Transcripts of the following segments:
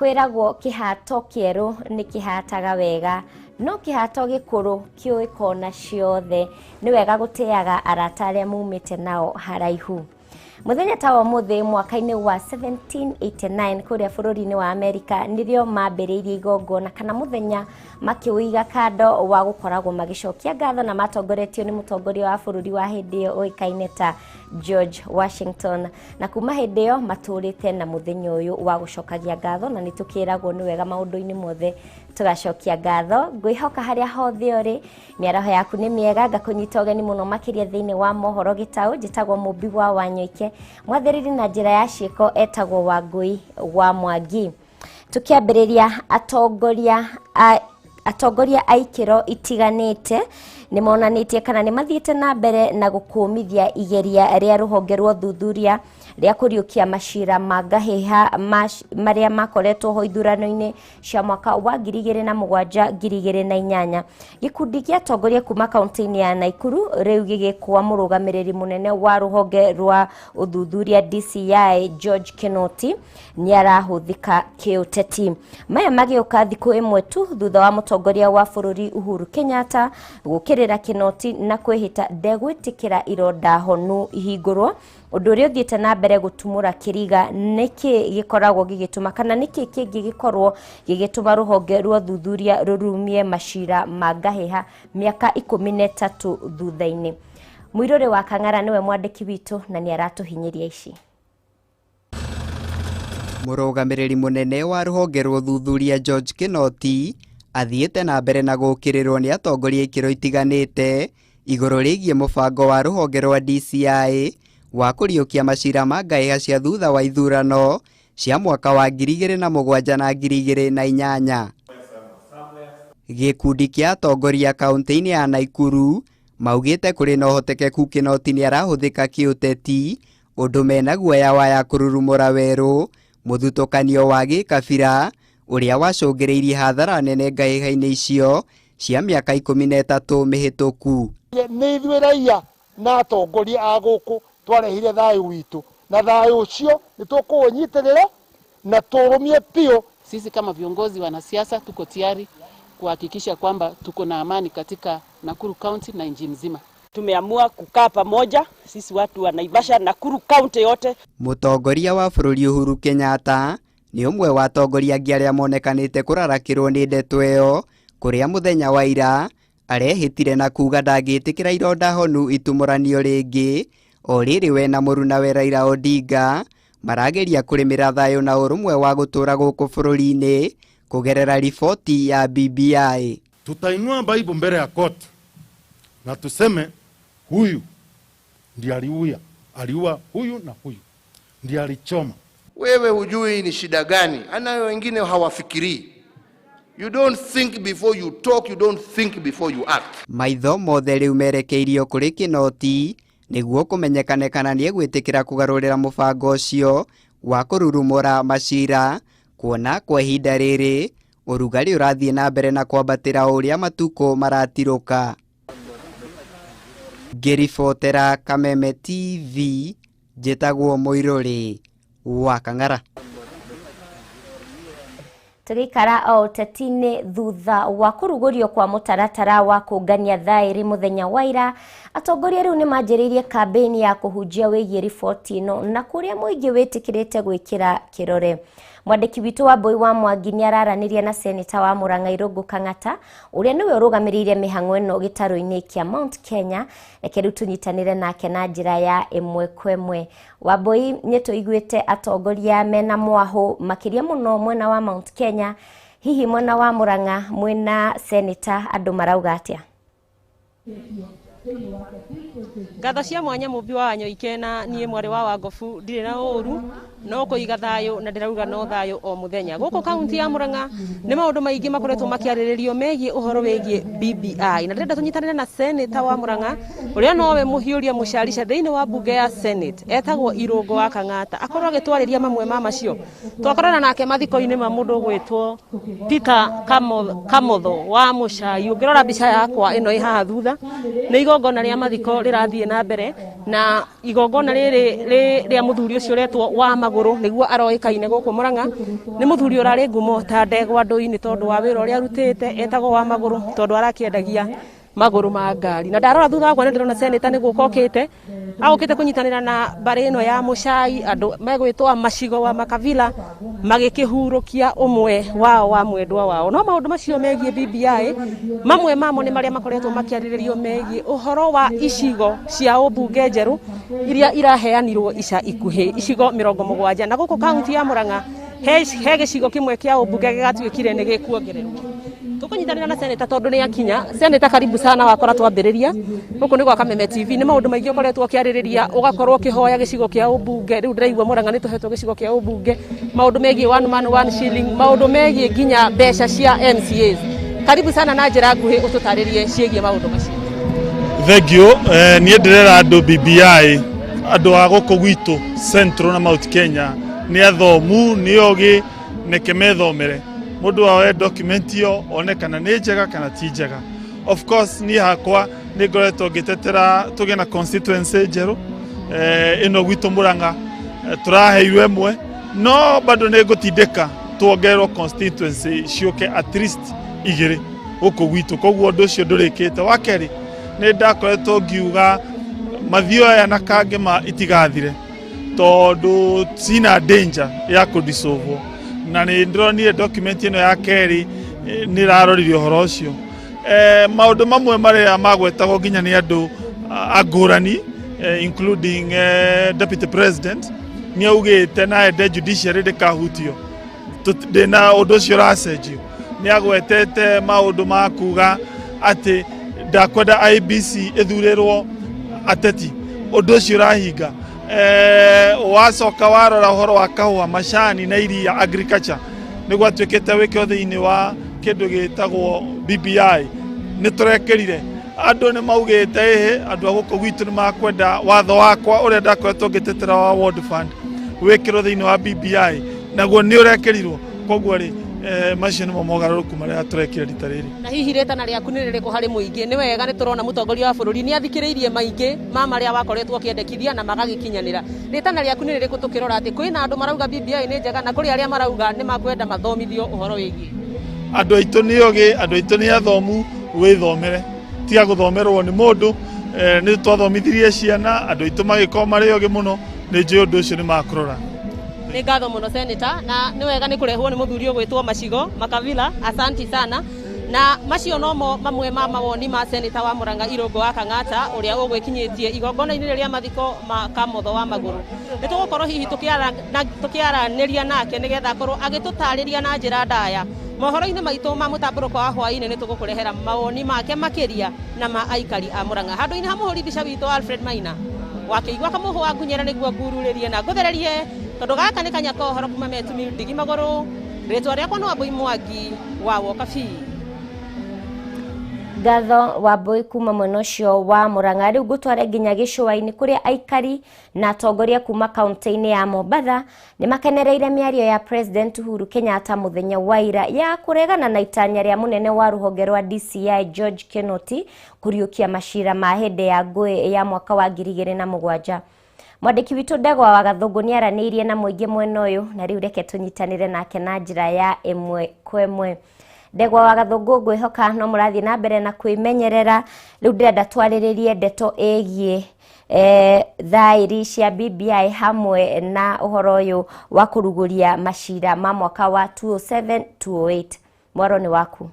kwiragwo kihato kieru ni kihataga wega no kihato gikuru kioi kona ciothe ni wega guteaga arata aria mumite nao haraihu. Muthenya ta wa muthi mwaka-ini wa 1789 kuria bururi-ini wa Amerika nirio mambiriirie igongona kana muthenya makiuiga kando wa gukoragwo magicokia ngatho na matongoretio ni mutongoria wa bururi wa hindi iyo oikaine ta George Washington, na kuma hindi iyo maturite na muthenya uyu wa gucokagia ngatho na nitukiragwo ni wega maundu-ini mothe tugacokia ngatho. Ngwihoka haria hothe uri miaraho yaku ni miega, ngakunyita ugeni muno makiria thiini wa mohoro gitau njitagwo Mumbi wa Wanyoike, mwathiriri na njira ya ciiko etagwo Wangui wa Mwangi. Tukiambiriria atongoria aikiro itiganite ni monanitie kana ni mathiete na mbere na gukumithia igeria ria ruhonge rwa thuthuria ria kuriukia mashira magaheha maria makoretwo ho ithurano-ini cia mwaka wa 2007-2008. Gikundi gia atongoria kuma kaunti-ini ya Nakuru riu gigikwa murugamiriri munene wa ruhonge rwa uthuthuria DCI George Kinoti ni arahuthika kiuteti. Maya magiuka thiku imwe tu thutha wa mutongoria wa bururi Uhuru Kenyatta gukirira Kinoti na kwihita ndegwitikira ironda honu ihingurwo, undu uria uthiete na mbere gutumura kiriga niki gikoragwo gigituma kana niki kingi gikorwo gigituma ruhonge rwa thuthuria rurumie mashira magaheha miaka 13 thutha-ini. Mwirore wa Kang'ara niwe mwandiki witu na ni aratuhinyiria ici. Murugamiriri munene wa ruhonge rwa thuthuria George Kinoti athiete na mbere na gukirirwo ni atongoria ikiro itiganite iguru rigie mubango wa ruhonge rwa DCI wa kuriukia mashira magaheha cia thutha wa ithurano cia mwaka wa 2007 na 2008. Gikundi kia atongoria kaunti-ini ya Nakuru maugite kuri na uhotekeku Kinoti ni arahuthika kiuteti undu mena guoya wa kururumura weru muthutukanio wa gikabira uria wacungiriirie hathara nene ngaheha-ini icio cia miaka 13 mihituku. Ni ithuĩ raia na atongoria a gũkũ twarehire thayu witu, na thayu ucio ni tukuunyitirira na turumie pio. Sisi kama viongozi wanasiasa tuko tayari kuhakikisha kwamba tuko na amani katika Nakuru County na nchi mzima. Tumeamua kukaa pamoja sisi watu wa Naivasha, Nakuru County yote. Mutongoria wa bururi Uhuru Kenyatta ni umwe wa atongoria angi aria monekanite kurarakirwo ni ndeto iyo kuria muthenya wa ira arehitire na kuga ndagitikira ironda honu itumuranio ringi o riri we na muruna we Raila Odinga marageria kurimira thayo na urumwe wa gutura guku bururi-ini kugerera ripoti ya BBI. Tutainua Bible mbele ya koti na tuseme huyu ndiye aliua huyu na huyu ndiye alichoma. Wewe hujui ni shida gani, anayo wengine hawafikiri. You don't think before you talk, you don't think before you act. Maitho mothe riu merekeirio kuri Kinoti niguo kumenyekane kana ni egwitikira kugarurira mubango ucio wa kururumura mashira, kuona kwa ihinda riri urugari urathie na mbere na kwambatira uria matuko maratiruka. Ngiribotera Kameme TV, njitagwo Muiruri wa Kang'ara. Turikara o tetine thutha wa kurugurio kwa mutaratara wa kungania thairi muthenya wa ira, atongoria riu ni manjiriirie kampeni ya kuhunjia wigie riboti ino na kuria muingi witikirite gwikira kirore. Mwandiki witu wa Boi wa Mwangi ni araranirie na seneta wa Murang'a Irungu Kang'ata uria niwe urugamiriire mihang'o ino gitaro-ini kia Mount Kenya, reke riu tunyitanire nake na njira ya imwe kwa imwe. Wa Boi ni tuiguite atongoria mena mwahu makiria muno mwena wa Mount Kenya, hihi mwena wa Murang'a mwena seneta andu marauga atia? Ngatho cia mwanya Mumbi wa Wanyoike na nie mwari wa Wangofu ndire na uru no kuiga thayo na ndirauga no thayo o muthenya guku kaunti ya Murang'a ni maundu maingi makoretwo makiariririo megie uhoro wegie BBI na ndirenda tunyitanire na seneta wa Murang'a uria nowe muhiuria mucarica thiini wa bunge ya Senate etagwo Irungu wa Kang'ata akorwo agitwariria mamwe ma macio twakorana nake mathiko-ini ma mundu gwitwo Peter Kamotho wa Mucai. Ungirora mbica yakwa ino ihaha thutha ni igongona rĩa mathiko rĩrathiĩ na mbere na igongona rĩrĩ rĩa mũthuri ũcio retwo wa magũrũ nĩguo aroĩkaine gũkũ Murang'a nĩ mũthuri ũrarĩ ngumo ta ndegwa ndũi-inĩ tondũ wa wĩra ũrĩa arutĩte etagwo wa magũrũ tondũ arakĩendagia magũrũ ma ngari na ndarora thutha wakwa nĩ ndĩrona seneta nĩ gũka okĩte kũnyitanĩra na mbarĩ ĩno ya mũcai andũ megwĩtwo macigo wa makabila magĩkĩhurũkia ũmwe wao wa mwendwa wao no maũndũ macio megiĩ BBI mamwe mamo nĩ marĩa makoretwo makĩarĩrĩrio megiĩ ũhoro wa icigo cia ũmbunge njerũ iria iraheanirwo ica ikuhĩ icigo 70 na gũkũ kaunti ya Murang'a he gĩcigo kĩmwe kĩa ũmbunge gĩgatuĩkire nĩ gĩkuongererwo tukunyitanira na seneta tondu ni akinya seneta karibu sana wakora twambiriria guku ni gwa Kameme TV ni maundu maingi ukoretwo kiaririria ugakorwo kihoya gicigo kia ubunge riu ndiraigua Murang'a ni tuhetwo gicigo kia ubunge maundu megie one man one shilling maundu megie ginya mbeca cia MCAs karibu sana na njira nguhi ututaririe ciegie maundu macio thank you ni ndirera andu BBI andu a guku gwitu Central na Mount Kenya ni athomu ni ogi nekemethomere mundu wawe document yo onekana ni njega kana ti njega of course ni hakwa ni ngoretwo ngitetera tuge na constituency njeru ino gwitu Murang'a turaheirwe mwe no bado ni ngutindika tuongerwo constituency cioke at least igiri guku gwitu koguo ndu cio ndurikite wakeri ni ndakoretwo ngiuga mathio aya na kange ma itigathire tondu sina danger ya kudissolve na ni ndronire document ino ya keri ni raroririo horo ucio maundu mamwe maria magwetagwo ginya ni andu agurani including deputy president ni augite na ende judiciary ndikahutio ndina undu ucio racenjio ni agwetete maundu ma kuga ati ndakwenda IBC ithurirwo ateti undu ucio rahinga wacoka warora horo wa kahua macani na iria agriculture ni gwatuikite wikio thiini wa kindu gitagwo BBI ni turekerire andu ni maugite andu aguko gwitu ni makwenda watho wakwa uria ndakoretwo ngitetera wa World Fund wikiro thiini wa BBI naguo ni urekerirwo koguo ri macio nimo mogaruruku maria turekire rita riri na hihi retana riaku ni ririko hari muingi ni wega ni turona mutongoria wa bururi ni athikiriirie maingi ma maria wakoretwo kiendekithia na magagikinyanira retana riaku ni ririko tukirora ati kwina andu marauga BBI ni njega na kuri aria marauga ni makwenda mathomithio uhoro wigi andu aitu ni ogi andu aitu ni athomu withomere tiga guthomerwo ni mundu ni twathomithirie ciana andu aitu magikoma mari ogi muno ni nji undu ucio ni makurora ni ngatho muno seneta na ni wega ni kurehwo ni muthuri ugwitwo macigo makabila asanti sana na macio nomo mamwe ma mawoni ma seneta wa Murang'a Irungu wa Kang'ata uria ugwikinyitie igongona-ini riria mathiko ma kamotho wa maguru ni tugukorwo hihi tukiaraniria nake nigetha korwo agitutariria na njira ndaya mohoro-ini maitu ma mutamburuko wa hwaini ni tugukurehera mawoni make makiria na ma aikari a Murang'a handu-ini ha muhuri mbica witu Alfred Maina wakiigua kamuhu wa ngunyera niguo ngururirie na nguthererie tondu gaka ni kanyako horo kuma metumi ndigi maguru ritwa riakwa no Wambui Mwangi wa Wokabi ngatho Wambui kuma mwena ucio wa Murang'a riu ngutware nginya gicua-ini kuria aikari na atongoria kuma kaunti-ini ya Mombatha ni makenereire miario ya President Uhuru Kenyatta muthenya wa ira ya kuregana na itanya ria munene wa ruhonge rwa DCI George Kinoti kuriukia mashira ma hinde ya ngui ya mwaka wa 2007 mwandiki witu Ndegwa wa Gathungu ni araniirie na muingi mwena uyu na riu reke tunyitanire nake na njira ya emwe kwemwe Ndegwa wa Gathungu ngwihoka no murathie na mbere na kwimenyerera riu ndirenda twariririe ndeto egie thairi cia BBI hamwe na uhoro uyu wa kuruguria mashira ma mwaka wa 2007-2008 mwaro ni waku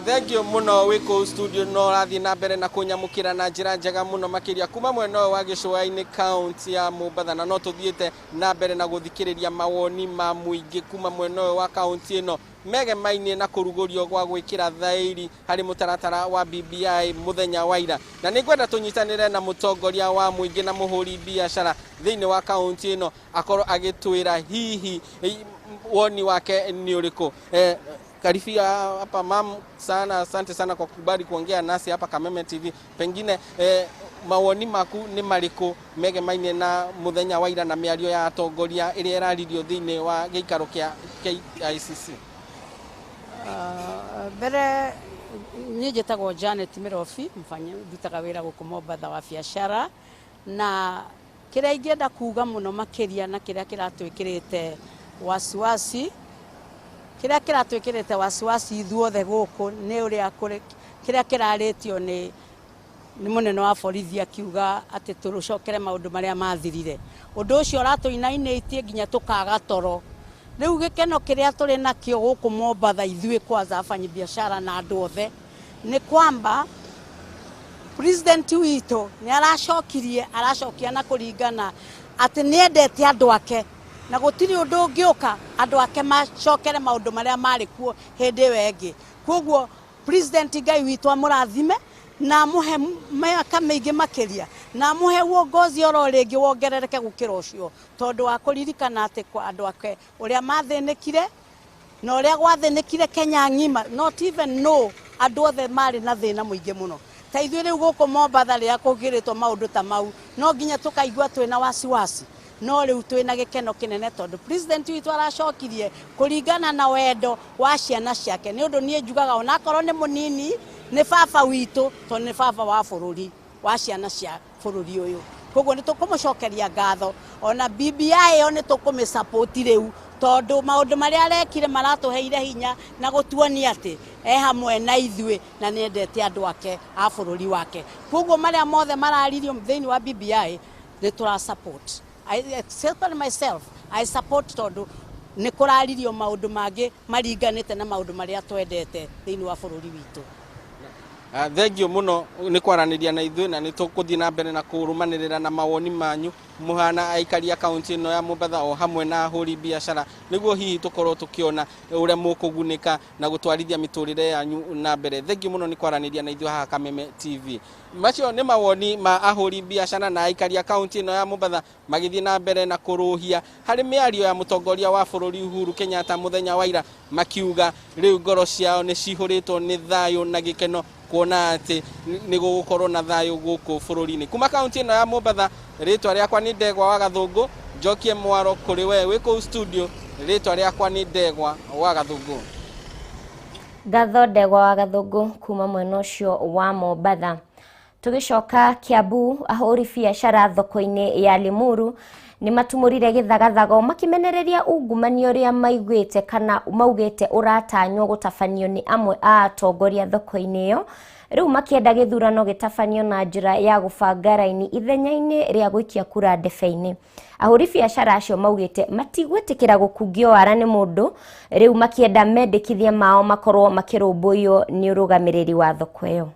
thank you muno wiko studio no rathi na mbere na kunyamukira na njira njega muno makiria kuma mwena wa gicua-ini county ya Mombatha na no tuthiete na mbere na guthikiriria mawoni ma muingi kuma mwena wa county ino mege maini na kurugurio gwa gwikira thairi hari mutaratara wa BBI muthenya wa ira na ningwenda tunyitanire na mutongoria wa muingi na muhuri biashara thiini wa county ino akorwo agitwira hihi woni wake ni uriku karifia hapa mam sana asante sana kwa kukubali kuongea nasi hapa Kameme TV pengine mawoni maku ni mariku mege maine na muthenya wa ira na miario ya atongoria iria iraririo thiini wa giikaro kia KICC bere Niĩ njĩtagwo Janet Mirofi, ndutaga wĩra gũkũ Mombatha wa biacara, na kĩrĩa ingĩenda kuga mũno makĩria na kĩrĩa kĩratwĩkĩrĩte wasiwasi, kĩrĩa kĩratwĩkĩrĩte wasiwasi ithuothe gũkũ nĩ ũrĩa kĩrĩa kĩrarĩtio nĩ mũnene wa borithi akiuga atĩ tũrũcokere maũndũ marĩa mathirire. Ũndũ ũcio ũratũinainĩtie nginya tũkaga toro. Rĩu gĩkeno kĩrĩa tũrĩ nakĩo gũkũ Mombatha ithuĩ kwanza afanyi biashara na andũ othe ni kwamba president witũ ni aracokia na kũringana atĩ nĩendete andũ ake na gũtirĩ ũndũ ũngĩũka andũ ake macokere maũndũ marĩa marĩ kuo hĩndĩ ĩyo ĩngĩ. Koguo president Ngai witũ amũrathime na muhe mĩaka mĩingĩ makĩria na muhe uongozi oro rĩngĩ wongerereke gũkĩra ũcio, tondũ wa kũririkana atĩ andũ ake ũrĩa mathĩnĩkire na ũrĩa gwathĩnĩkire Kenya ng'ima, not even no andũ othe marĩ na thĩna mũingĩ mũno. Ta ithuĩ rĩu gũkũ Mombatha rĩrĩa kũgĩrĩtwo maũndũ ta mau no nginya tũkaigua twĩna wasiwasi, no rĩu twĩna gĩkeno kĩnene tondũ president witũ aracokirie kũringana na wendo wa ciana ciake. Nĩ ũndũ niĩ njugaga onakorwo nĩ mũnini nĩ baba witũ, tondũ nĩ baba wa bũrũri wa ciana cia bũrũri ũyũ. Koguo nĩ tũkũmũcokeria ngatho, ona BBI ĩyo nĩ tũkũmĩsupport rĩu tondũ maũndũ marĩa arekire maratũheire hinya na gũtuonia atĩ hamwe na ithuĩ na nĩendete andũ ake a bũrũri wake. Koguo marĩa mothe mararirio thĩinĩ wa BBI nĩ tũrasupport. Except myself, I support tondũ nĩ kũraririo maũndũ mangĩ maringanĩte na maũndũ marĩa twendete thĩinĩ wa bũrũri witũ. Thengio muno nĩ kwaranĩria na ithuĩ na nĩ tũkũthiĩ na mbere na kũrũmanĩrĩra na mawoni manyu muhana aikari a kaunti ĩno ya Mombatha o hamwe na ahũri biacara nĩguo hihi tũkorwo tũkĩona ũrĩa mũkũgunĩka na gũtwarithia mĩtũrĩre yanyu na mbere. Thengio muno nĩ kwaranĩria na ithuĩ haha Kameme TV. Macio nĩ mawoni ma ahũri biacara na aikari a kaunti ĩno ya Mombatha magĩthiĩ na mbere na kũrũhia harĩ mĩario ya mũtongoria wa bũrũri Uhuru Kenyatta mũthenya wa ira, makiuga rĩu ngoro ciao nĩ cihũrĩtwo nĩ thayũ na gĩkeno kuona atĩ nĩ gũgũkorwo na thayũ gũkũ bũrũri-inĩ. Kuma kaunti ĩno ya Mombatha, rĩtwa rĩakwa nĩ Ndegwa wa Gathũngũ, njokie mwaro kũrĩ we wĩ kũu studio, rĩtwa rĩakwa nĩ Ndegwa wa Gathũngũ. Ngatho Ndegwa wa Gathũngũ kuma mwena ũcio wa Mombatha. Tũgĩcoka Kiambu, ahũri biacara thoko-inĩ ya Limuru nĩ matumũrire gĩthagathago makimenereria ungumania ũrĩa maiguĩte kana maugĩte ũratanywo gũtabanio nĩ amwe a atongoria thoko-inĩ ĩyo. Rĩu makĩenda gĩthurano gĩtabanio na njĩra ya gũbanga raini ithenya-inĩ rĩa gũikia kura ndebe-inĩ. Ahũri biacara acio maugĩte matigwĩtĩkĩra gũkungio wara nĩ mũndũ, rĩu makĩenda mendekithia mao makorwo makĩrũmbũiyo nĩ ũrũgamĩrĩri wa thoko ĩyo.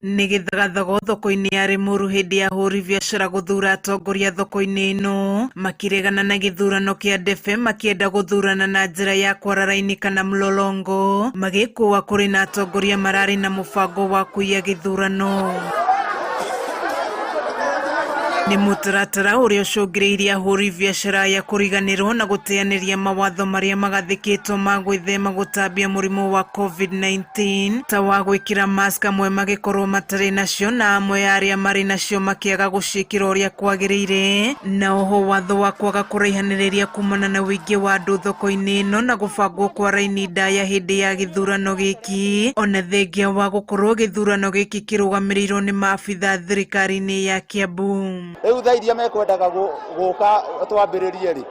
Nĩ gĩthagathago thoko-inĩ ya Limuru hĩndĩ ya ahũri biacara gũthura atongoria thoko-inĩ ĩno makĩregana na gĩthurano kĩa ndebe, makĩenda gũthurana na njĩra ya kwara raini kana mlolongo, magĩkũa kũrĩ na atongoria mararĩ na mũbango wa kũiya gĩthurano. Nĩ mũtaratara ũrĩa ũcũngĩrĩirie ahũri biacara ya kũriganĩrwo na gũteanĩria mawatho marĩa magathĩkĩtwo ma gwĩthema gũtambia mũrimũ wa COVID-19 ta wa gwĩkĩra mask amwe magĩkorwo matarĩ nacio na amwe arĩa marĩ nacio makĩaga gũciĩkĩra ũrĩa kwagĩrĩire, na oho watho wa kwaga kũraihanĩrĩria kumana na wĩingĩ wa andũ thoko-inĩ ĩno na gũbangwo kwa raini ndaya hĩndĩ ya gĩthurano gĩkĩ, ona thengia wa gũkorwo gĩthurano gĩkĩ kĩrũgamĩrĩirwo nĩ maabitha thirikari-inĩ ya Kiambu. Rĩu thaa iria mekwendaga gũka twambĩrĩrie rĩ,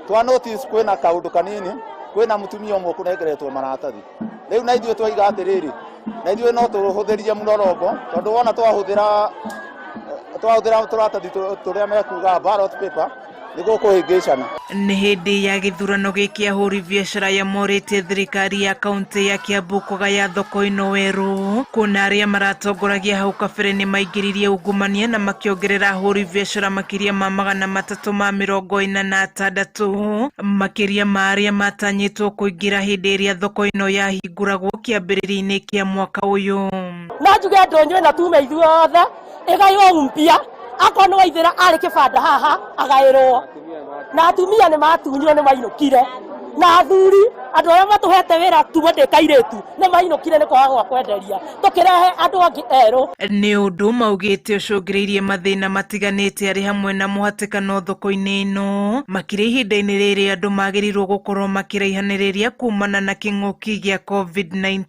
twa notice kwĩna kaũndũ kanini, kwĩna mũtumia ũmwe kũnengeretwo maratathi. Rĩu na ithuĩ twaiga atĩrĩrĩ, na ithuĩ no tũhũthĩrie mũrorongo, tondũ wona twahũthĩra tũratathi tũrĩa mekuga ballot paper nĩ hĩndĩ ya gĩthurano gĩkĩ ahũri biacara yamorĩtie thirikari ya kaunti ya Kiambu kũgaya thoko ĩno werũ, kuona arĩa maratongoragia hau kabere nĩ maingĩririe ungumania na makĩongerera ahũri biacara makĩria ma 346 makĩria ma arĩa matanyĩtwo kũingĩra hĩndĩ ĩrĩa thoko ĩno yahingũragwo kĩambĩrĩria-inĩ kĩa mwaka ũyũ. No njuge ndũnyũ na tume ithuothe ĩgaĩrwo mpia akwa no waithĩra arĩ kĩbanda haha agaĩrwo na atumia nĩ matunyirwo nĩ mainũkire na athuri andu arĩa matũhete wĩra tuo ndĩkairetu nĩ mainũkire nĩ kwaga gwa kwenderia tũkĩrehe andũ angĩ erũ. Nĩ ũndũ maugĩte ũcũngĩrĩirie mathĩna matiganĩte arĩ hamwe na mũhatĩkano thoko-inĩ ĩno makĩria ihinda-inĩ rĩrĩ andũ magĩrĩirwo gũkorwo makĩraihanĩrĩria kumana na kĩng'ũki gĩa COVID-19.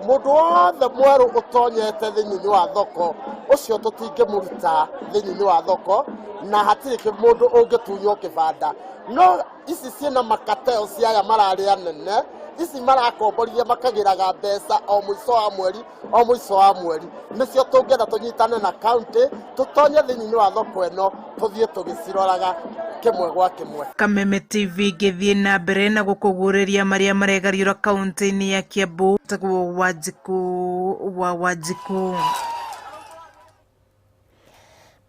Mũndũ wothe mwerũ ũtonyete thĩinĩ wa thoko ũcio tũtingĩmũruta thĩinĩ wa thoko na hatirĩ mũndũ ũngĩtunywo kĩbanda. No ici ciĩna makateo ciaya mararĩa nene ici marakomborithia makagĩraga mbeca o mũico wa mweri nĩcio tũngĩenda tũnyitane na county tũtonye thĩinĩ wa thoko ĩno tũthiĩ tũgĩciroraga kĩmwe gwa kĩmwe. Kameme TV gĩthiĩ na mbere na gũkũguũrĩria marĩa maregariũra kaunti-inĩ ya Kiambu tagwo Wanjiku.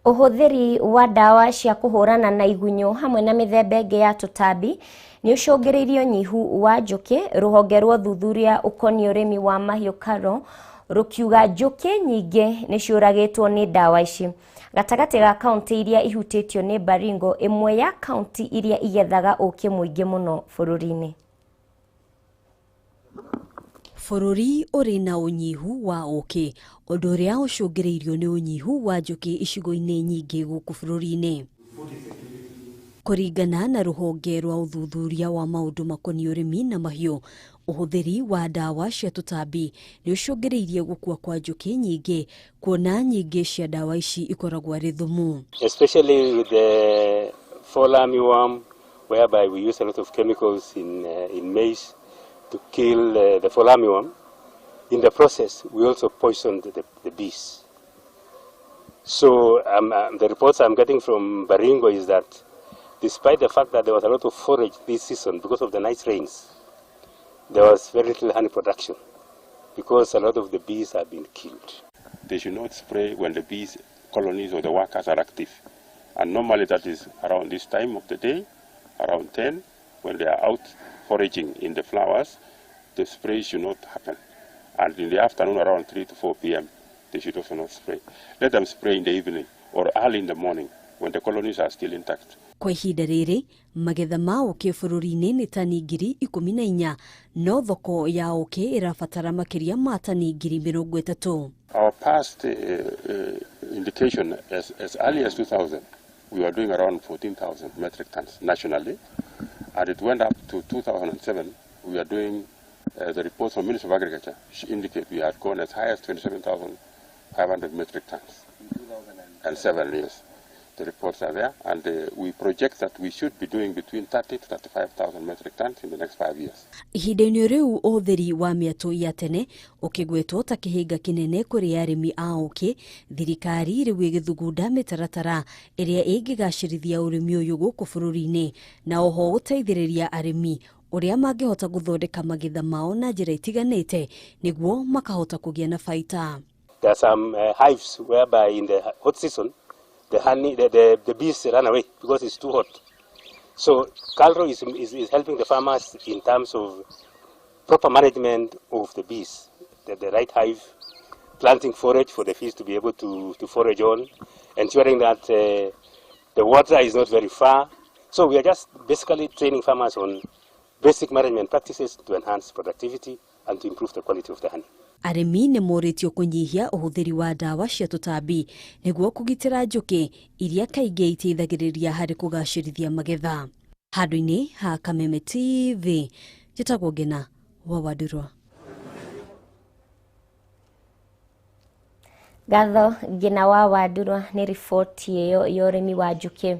Ũhũthĩri wa ndawa cia kũhũrana na igunyũ hamwe na mĩthemba ĩngĩ ya tũtambi nĩ ũcũngĩrĩirie ũnyihu wa njũkĩ. Rũhonge rwa ũthuthuria ũkoniĩ ũrĩmi wa mahiũ KALRO rũkiuga njũkĩ nyingĩ nĩ ciũragĩtwo nĩ ndawa ici. Gatagatĩ ga kaunti iria ihutĩtio nĩ Baringo, ĩmwe ya kaunti iria igethaga ũkĩ mũingĩ mũno bũrũri-inĩ. Bũrũri ũrĩ na ũnyihu wa ũkĩ, ũndũ ũrĩa ũcũngĩrĩirio nĩ ũnyihu wa njũkĩ icigo-inĩ nyingĩ gũkũ bũrũri-inĩ. Kũringana na rũhonge rwa ũthuthuria wa maũndũ makoniĩ ũrĩmi na mahiũ, ũhũthĩri wa ndawa cia tũtambi nĩ ũcũngĩrĩirie gũkua kwa njũkĩ nyingĩ, kuona nyingĩ cia ndawa ici ikoragwo arĩ thumu. Especially with the fall armyworm, whereby we use a lot of chemicals in maize to kill the fall armyworm. In the process, we also poisoned the bees. So the reports I'm getting from Baringo is that despite the fact that there was a lot of forage this season because of the nice rains, there was very little honey production because a lot of the bees have been killed. They should not spray when the bees colonies or the workers are active. And normally that is around this time of the day, around 10, when they are out foraging in the flowers, the spray should not happen. And in the afternoon around 3 to 4 p.m., they should also not spray. Let them spray in the evening or early in the morning when the colonies are still intact. Kwa ihinda rĩrĩ, magetha ma ũkĩ bũrũri-inĩ nĩ tani 14,000, no thoko ya ũkĩ ĩrabatara makĩria ma tani 30,000. Our past indication as early as 2000, we were doing around 14,000 metric tons nationally, and it went up to 2007. We are doing the reports from Ministry of Agriculture indicate we had gone as high as 27,500 metric tons. And 7 years. The reports are there, and we project that we should be doing between 30 to 35,000 metric tons in the next 5 years. Ihinda-inĩ rĩu ũhũthĩri wa mĩatũ ya tene ũkĩgwetwo ta kĩhĩnga kĩnene kũrĩ arĩmi a ũkĩ, thirikari rĩu ĩgĩthugunda mĩtaratara ĩrĩa ĩngĩgacĩrithia ũrĩmi ũyũ gũkũ bũrũri-inĩ na oho gũteithĩrĩria arĩmi ũrĩa mangĩhota gũthondeka magetha mao na njĩra itiganĩte nĩguo makahota kũgĩa na baita. There are some hives whereby in the hot season the bees run away because it's too hot. So KALRO is helping the farmers in terms of proper management of the bees, the right hive, planting forage for the bees to be able to forage on, ensuring that the water is not very far. So we are just basically training farmers on basic management practices to enhance productivity and to improve the quality of the honey. Arĩmi nĩ morĩtio kũnyihia ũhũthĩri wa ndawa cia tũtambi nĩguo kũgitĩra njũkĩ iria kaingĩ iteithagĩrĩria harĩ kũgacĩrithia magetha. Handũ-inĩ ha Kameme TV, njĩtagwo Ngina wa Wadurwa. Gatho Ngina wa Wadurwa nĩ riboti ĩyo ya ũrĩmi wa njũkĩ.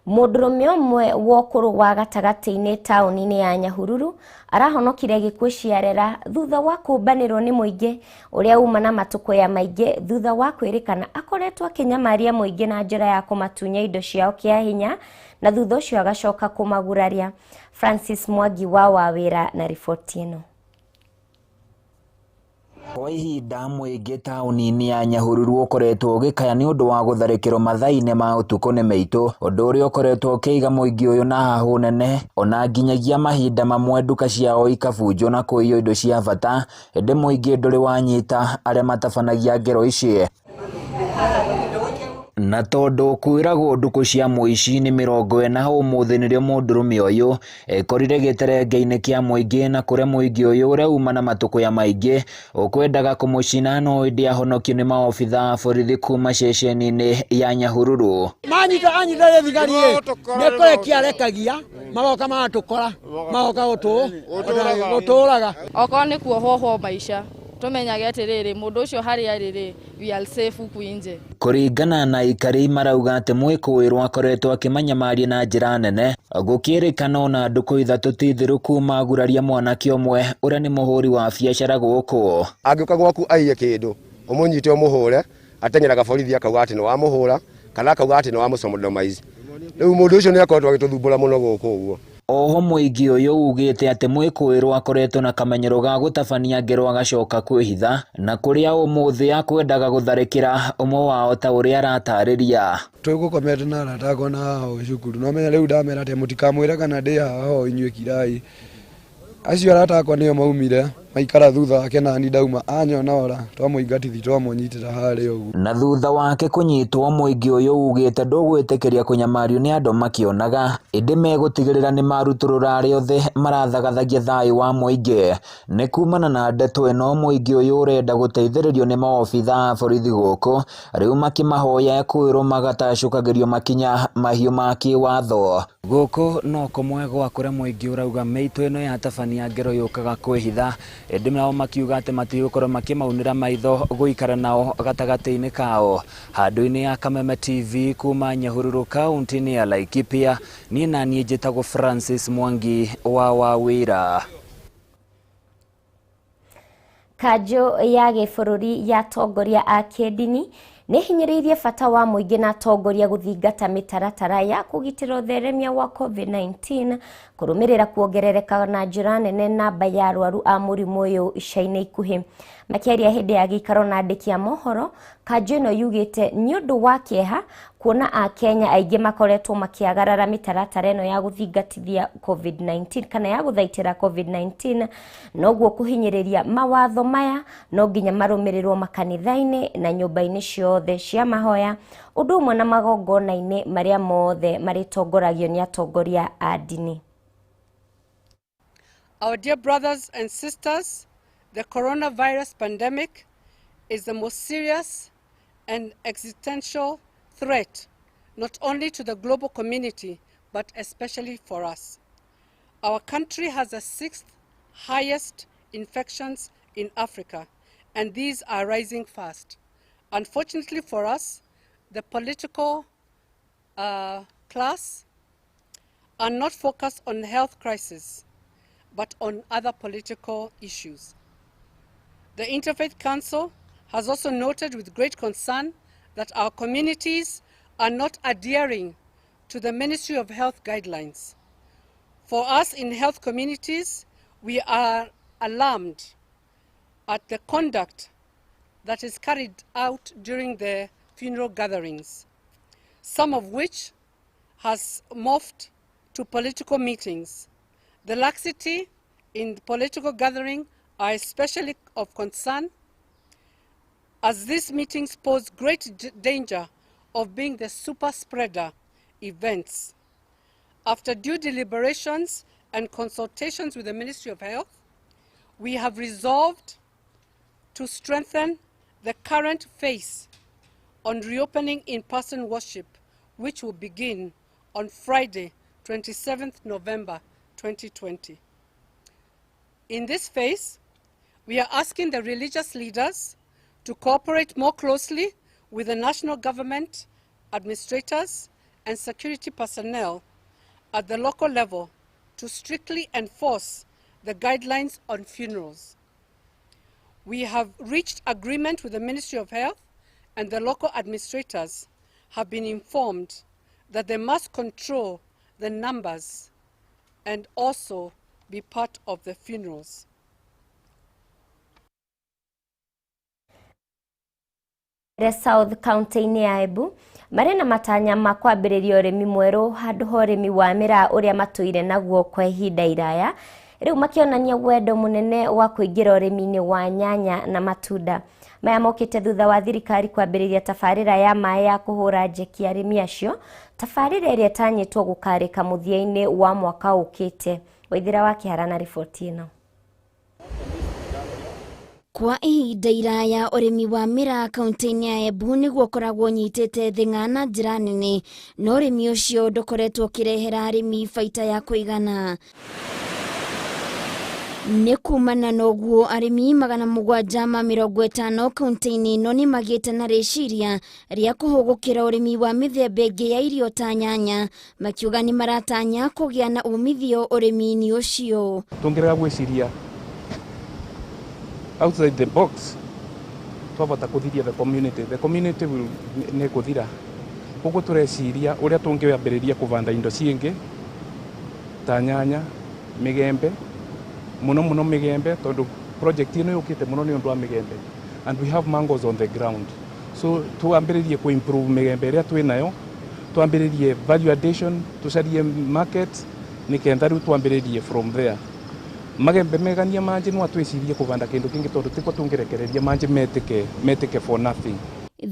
Mũndũrũme ũmwe wa ũkũrũ wa gatagatĩ-inĩ taũni-inĩ ya Nyahururu arahonokire gĩkuũ ciarera thutha wa kũmbanĩrwo nĩ mũingĩ ũrĩa uma na matũkũya maingĩ thutha wa kwĩrĩkana akoretwo akĩnyamaria mũingĩ na njĩra ya kũmatunya indo ciao kĩa hinya na thutha ũcio agacoka kũmaguraria. Francis Mwangi wa Wawĩra na riboti ĩno. Kwa ihinda mũingĩ taũni-inĩ ya Nyahururu ũkoretwo ũgĩkaya nĩ ũndũ wa gũtharĩkĩrwo mathaa-inĩ ma ũtukũ nĩ mĩitũ, ũndũ ũrĩa ũkoretwo ũkĩiga mũingĩ ũyũ na hahũ nene, ona nginyagia mahinda mamwe nduka ciao ikabunjwo na kũiywo indo cia bata, ĩndĩ mũingĩ ndũrĩ wanyita arĩa matabanagia ngero ici. na tondu kwiragwo nduku cia muici ni 40 umuthi nirio mundurume uyu ekorire giterenge-ini kia muingi na kuria muingi uyu uria uma na matukuya maingi ukwendaga kumucina no indi ahonokio ni maobitha borithi kuma ceceni-ini ya Nyahururu. anyita thigari ni kurekia arekagia magoka matukora magoka guturaga okorwo ni kuohwo maisha tumenyage atiriri mundu ucio hari ariri we are safe kuinje. Kuringana na ikari marauga ati mwikuirwo akoretwo akimanyamaria na njira nene gukirikana na nduku ithatu tithiru kuma guraria mwanake umwe uria ni muhuri wa biacara guku. Angiuka gwaku aiye kindu umunyite umuhure atengeraga borithi akauga ati ni wa muhura kana akauga ati ni wa mucomodomaizi. Riu mundu ucio ni akoretwo agituthumbura muno guku uguo. Oho muingi uyu ugite ati mwikuirwo akoretwo na kamenyero ga gutabania ngero agacoka kwihitha na kuria umuthi akwendaga gutharikira umwe wao ta uria aratariria. Tugukomete na aratako na cukuru no menya riu ndamera ati mutikamwira kana ndi haha inyue kirai acio aratako nio maumire maikara thutha wake na ni ndauma anyona ora twamuingatithi twamunyitira hari ugu. Na thutha wake kunyitwo muingi uyu ugite ndugwitikiria kunyamario ni andu makionaga indi megutigirira ni maruturura ari othe marathagathagia thayu wa muingi. Ni kumana na ndeto ino muingi uyu urenda guteithiririo ni maobitha borithi guku riu makimahoya kwirwo magatacukagirio makinya mahiu ma kiwatho. Guku no kumwe gwa kuria muingi urauga meitu ino ya tabania ngero yukaga kwihitha indi nao makiuga ati matigukorwo makimaunira maitho guikara nao gatagati-ini kao. Handu-ini ya Kameme TV kuma Nyahururu kaunti-ini ya Laikipia ni nani njitagwo Francis Mwangi wa Wawira. Kanjo ya gĩbũrũri ya tongoria a kĩndini nĩ hinyĩrĩirie bata wa mũingĩ na tongoria gũthingata mĩtaratara ya kũgitĩra ũtheremia wa COVID-19 kũrũmĩrĩra kuongerereka na njĩra nene namba ya arwaru a mũrimũ ũyũ ica-inĩ ikuhĩ. Makĩaria hĩndĩ ya gĩikaro na andĩki a mohoro, kanjũ ĩno yugĩte nĩ ũndũ wa kĩeha kuona a Kenya aingĩ makoretwo makĩagarara mĩtaratara ĩno ya gũthingatithia COVID-19 kana ya gũthaitĩra COVID-19 noguo kũhinyĩrĩria mawatho maya no nginya marũmĩrĩrwo makanitha-inĩ na nyũmba-inĩ ciothe cia mahoya ũndũ ũmwe na magongona-inĩ marĩa mothe marĩtongoragio nĩ atongoria a ndini. Our dear brothers and sisters, the coronavirus pandemic is the most serious and existential threat not only to the global community but especially for us. Our country has the 6th highest infections in Africa, and these are rising fast. Unfortunately for us, the political class are not focused on the health crisis but on other political issues. The Interfaith Council has also noted with great concern that our communities are not adhering to the Ministry of Health guidelines. For us in health communities, we are alarmed at the conduct that is carried out during the funeral gatherings, some of which has morphed to political meetings. The laxity in the political gathering are especially of concern, as these meetings pose great danger of being the super spreader events. After due deliberations and consultations with the Ministry of Health, we have resolved to strengthen the current phase on reopening in-person worship, which will begin on Friday, 27th November 2020. In this phase, we are asking the religious leaders to cooperate more closely with the national government, administrators, and security personnel at the local level to strictly enforce the guidelines on funerals. We have reached agreement with the Ministry of Health, and the local administrators have been informed that they must control the numbers and also be part of the funerals. South County-inĩ ya Embu marĩ na matanya ma kwambĩrĩria ũrĩmi mwerũ handũ ha ũrĩmi wa mĩraa ũrĩa matũire naguo kwa ihinda iraya, rĩu makĩonania wendo mũnene wa kũingĩra ũrĩmi-inĩ wa nyanya na matunda. maya mokite thutha wa thirikari kwambĩrĩria tabarĩra ya maĩ ya kũhũra njeki arĩmi acio, tabarĩra ĩrĩa ĩtanyĩtwo gũkarĩka mũthia-inĩ wa mwaka ũkĩte. Waithĩra wa Kĩhara na riboti ĩno. Kwa ihinda iraya ũrĩmi wa mĩraa kaunti-inĩ ya Embu nĩguo ũkoragwo nyitĩte thĩng'a na njĩra nene, no ũrĩmi ũcio ndũkoretwo ũkĩrehera arĩmi baita ya kũigana. Nĩ kumana na ũguo arĩmi 750 kaunti-inĩ ĩno nĩ magĩte na rĩciria rĩa kũhũgũkĩra ũrĩmi wa mĩthemba ĩngĩ ya irio ta nyanya, makiuga nĩ maratanya kũgĩa na umithio ũrĩmi-inĩ ũcio. Tũngĩrega gwĩciria outside the box, twabata kũthiria the community will nĩ kũthira. Koguo tũreciria ũrĩa tũngĩambĩrĩria kũbanda indo ciĩngĩ ta nyanya, mĩgembe, muno mĩgembe, tondũ project ĩno yũkĩte mũno nĩ ũndũ wa mĩgembe, and we have mangoes on the ground. So tuambĩrĩrie ku improve mĩgembe ĩrĩa twĩnayo, tuambĩrĩrie value addition, tucarie market, nĩkenda rĩu tuambĩrĩrie from there. Magembe megania manje no atwĩcirie kũbanda kĩndũ kĩngĩ tondũ tiko tũngĩrekereria manje metĩke for nothing.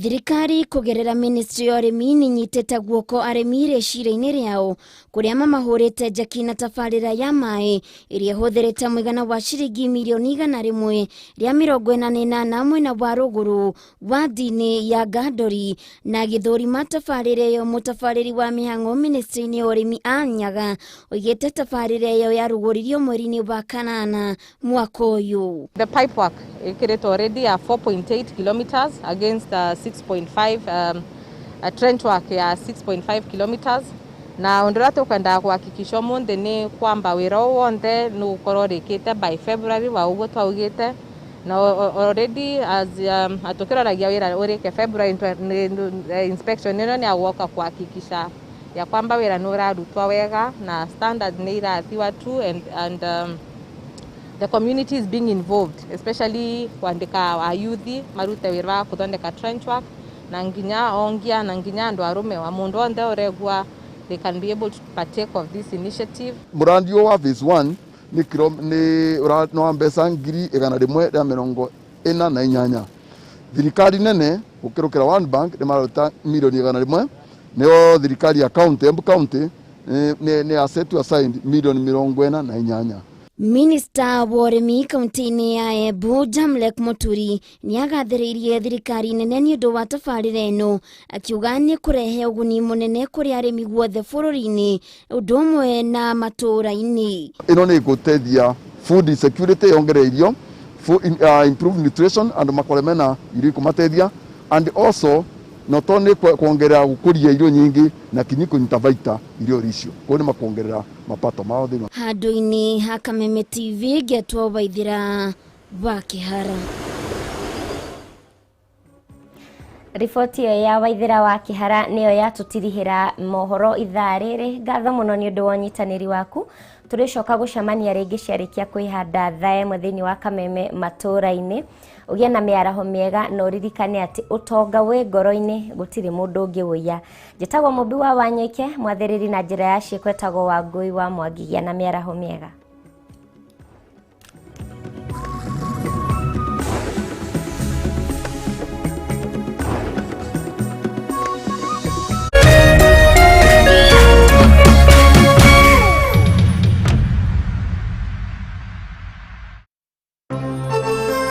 Thirikari kũgerera ministry ya ũrĩmi nĩ nyitĩte guoko arĩmi rĩciria-inĩ rĩao kũrĩa mamahũrĩte njeki na tabarĩra ya maĩ ĩrĩa ĩhũthĩrĩte mũigana wa ciringi mirioni 100 rĩa 48 mwena wa rũgũrũ wa ndini ya Gandori, na gĩthũrima tabarĩra ĩyo mũtabarĩri wa mĩhang'o ministry-inĩ ya ũrĩmi Anyaga oigĩte tabarĩra ĩyo yarugũririo mweri-inĩ wa kanana mwaka ũyũ. The pipe work ĩkĩrĩtwo already ya 4.8 kilometers against 6.5 trench work ya 6.5 kilometers, na ũndũ ũrĩa tũkwenda kuhakikisha mũndũ nĩ kwamba wĩra wothe nĩ ũkorwo rĩkĩte by February wa ũguo twaugĩte, na already as atũkĩroragia wĩra ũrĩke February inspection ĩno nĩ agũoka kuhakikisha ya kwamba wĩra nĩ ũrarutwo wega na standard nĩ irathiwa tu, and the community is being involved, especially kuandika wa youth marute wĩra wa kuthondeka trench work na nginya ongia na nginya andu arume wa mundu onde uregwa they can be able to partake of this initiative. Murandi wa phase 1 ni uratno mbeca ngiri 148. Thirikari nene ukirukira One Bank ni maruta milioni 100. Neo thirikari ya county Embu County ni asset assigned milioni 48. Minister wa ũrĩmi kaunti-inĩ ya Embu Jamlek Muturi nĩ agathĩrĩirie thirikari nene nĩ ũndũ wa tabarĩra ĩno, akiuga nĩ kũrehe ũguni mũnene kũrĩ arĩmi guothe bũrũri-inĩ ũndũ ũmwe na matũũra-inĩ. Ĩno nĩ gũteithia food security, yongere irio, improve nutrition and makore mena irio kumateithia, and also not only kuongerera gũkũria irio nyingĩ na kinyi kũnyita baita irio icio kwani makuongerera mapato mao thĩinĩ. Handũ-inĩ ha Kameme TV Getwo Waithĩra wa Kĩhara. Riboti ĩyo ya Waithĩra wa Kĩhara nĩyo yatũtirihĩra mohoro ithaa rĩrĩ. Ngatho mũno nĩ ũndũ wa ũnyitanĩri waku. Tũrĩcoka gũcemania rĩngĩ ciarĩkia kwĩhanda thaa ĩmwe thĩinĩ wa Kameme matũũra-inĩ. Ũgĩe na mĩaraho mĩega na ũririkane atĩ ũtonga wĩ ngoro-inĩ gũtirĩ mũndũ ũngĩwũiya. Njĩtagwo Mumbi wa Wanyoike, mwathĩrĩri na njĩra ya ciĩko etagwo Wangui wa Mwangi. Gĩa na mĩaraho mĩega.